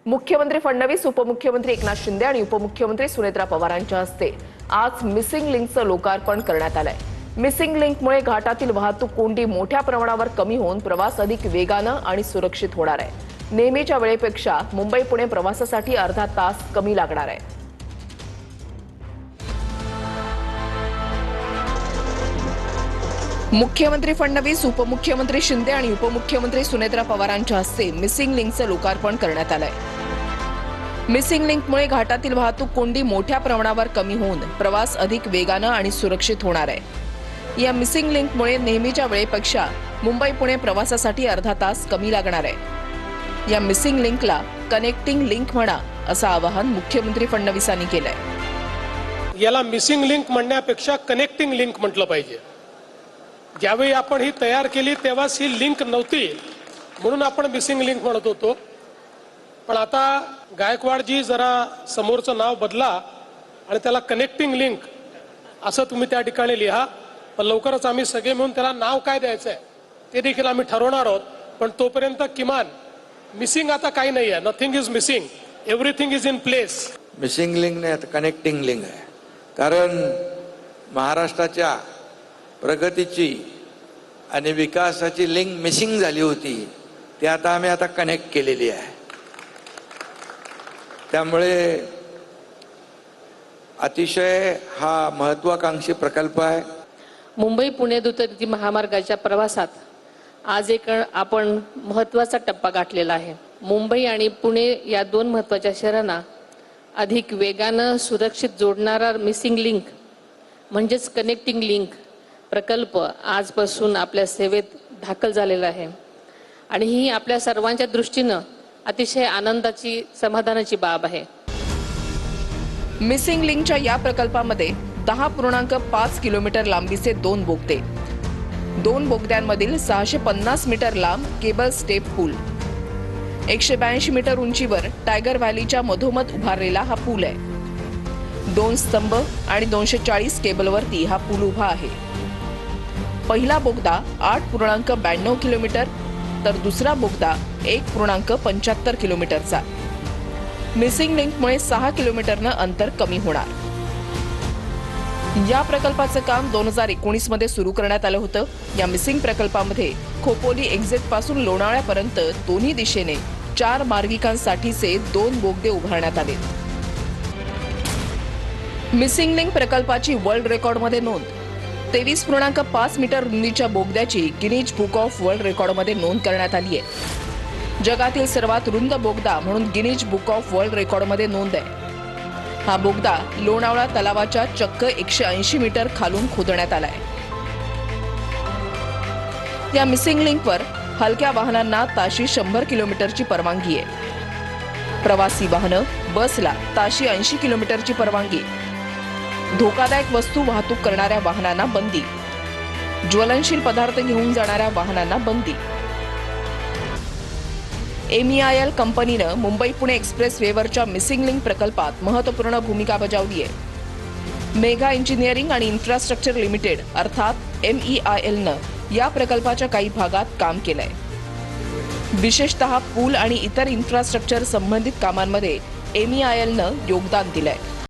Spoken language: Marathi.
मुख्यमंत्री फडणवीस, उपमुख्यमंत्री एकनाथ शिंदे आणि उपमुख्यमंत्री सुनेत्रा पवारांच्या हस्ते आज मिसिंग लिंकचं लोकार्पण करण्यात आलंय। मिसिंग लिंकमुळे घाटातील वाहतूक कोंडी मोठ्या प्रमाणावर कमी होऊन प्रवास अधिक वेगानं आणि सुरक्षित होणार आहे। नेहमीच्या वेळेपेक्षा मुंबई पुणे प्रवासासाठी अर्धा तास कमी लागणार आहे। मुख्यमंत्री फडणवीस, उपमुख्यमंत्री शिंदे आणि उपमुख्यमंत्री सुनेत्रा पवारांच्या हस्ते मिसिंग लिंकचं लोकार्पण करण्यात आलंय। मिसिंग लिंकमुळे घाटातील वाहतूक कोंडी मोठ्या प्रमाणावर कमी होऊन प्रवास अधिक वेगानं आणि सुरक्षित होणार आहे। या मिसिंग लिंकमुळे नेहमीच्या वेळेपेक्षा मुंबई पुणे प्रवासासाठी अर्धा तास कमी लागणार आहे। या मिसिंग लिंकला कनेक्टिंग लिंक म्हणा असं आवाहन मुख्यमंत्री फडणवीसांनी केलंय। याला मिसिंग लिंक म्हणण्यापेक्षा कनेक्टिंग लिंक म्हटलं पाहिजे। ज्यावेळी आपण ही तयार केली तेव्हाच ही लिंक नव्हती, म्हणून आपण मिसिंग लिंक म्हणत होतो। पण आता गायकवाडजी जरा समोरचं नाव बदला आणि त्याला कनेक्टिंग लिंक असं तुम्ही त्या ठिकाणी लिहा। पण लवकरच आम्ही सगळे मिळून त्याला नाव काय द्यायचं आहे ते देखील आम्ही ठरवणार आहोत। पण तोपर्यंत किमान मिसिंग आता काही नाही आहे। Nothing is missing, everything is in place. Missing link नाही, आता कनेक्टिंग लिंक आहे। कारण महाराष्ट्राच्या प्रगतीची आणि विकासाची लिंक मिसिंग झाली होती, ती आता आम्ही कनेक्ट केलेली आहे। त्यामुळे अतिशय हा महत्त्वाकांक्षी प्रकल्प आहे। मुंबई पुणे द्रुतगती महामार्गाच्या प्रवासात आज आपण महत्त्वाचा टप्पा गाठलेला आहे। मुंबई आणि पुणे या दोन महत्त्वाच्या शहरांना अधिक वेगानं सुरक्षित जोडणारा मिसिंग लिंक म्हणजेच कनेक्टिंग लिंक प्रकल्प आजपासून आपल्या सेवेत दाखल झालेला आहे आणि ही आपल्या सर्वांच्या दृष्टीनं अतिशय आनंदाची, समाधानाची बाब आहे। मिसिंग लिंकच्या या प्रकल्पामध्ये 10.5 किलोमीटर लांबीचे 2 बोगदे, 2 बोगद्यांमधील 650 मीटर लांब केबल स्टेप पूल, 182 मीटर उंचीवर टायगर व्हॅलीच्या मधोमध उभारलेला हा पूल आहे। 2 स्तंभ आणि 240 केबलवरती हा पूल उभा आहे। पहिला बोगदा 8.92 किलोमीटर तर दुसरा बोगदा 1.75 किलोमीटरचा। मिसिंग लिंकमुळे 6 किलोमीटरनं अंतर कमी होणार। या प्रकल्पाचं काम 2019 मध्ये सुरू करण्यात आलं होतं। या मिसिंग प्रकल्पामध्ये खोपोली एक्झिट पासून लोणावळ्यापर्यंत दोन्ही दिशेने 4 मार्गिकांसाठीचे 2 बोगदे उभारण्यात आले। मिसिंग लिंक प्रकल्पाची वर्ल्ड रेकॉर्डमध्ये नोंद। 23.5 मीटर रुंदीच्या बोगद्याची गिनीज बुक ऑफ वर्ल्ड रेकॉर्डमध्ये नोंद करण्यात आली आहे। जगातील सर्वात रुंद बोगदा म्हणून गिनीज बुक ऑफ वर्ल्ड रेकॉर्डमध्ये नोंद आहे। हा बोगदा लोणावळा तलावाच्या चक्क 180 मीटर खालून खोदण्यात आलाय। या मिसिंग लिंकवर हलक्या वाहनांना ताशी 100 किलोमीटरची परवानगी आहे। प्रवासी वाहनं, बसला ताशी 80 किलोमीटरची परवानगी। धोकादायक वस्तू वाहतूक करणाऱ्या वाहनांना बंदी, ज्वलनशील पदार्थ घेऊन जाणाऱ्या वाहनांना बंदी। MEIL कंपनीनं मुंबई पुणे एक्सप्रेस वेवरच्या मिसिंग लिंक प्रकल्पात महत्त्वपूर्ण भूमिका बजावली आहे। मेगा इंजिनिअरिंग आणि इन्फ्रास्ट्रक्चर लिमिटेड अर्थात MEILनं या प्रकल्पाच्या काही भागात काम केलंय। विशेषतः पूल आणि इतर इन्फ्रास्ट्रक्चर संबंधित कामांमध्ये MEILनं योगदान दिलंय।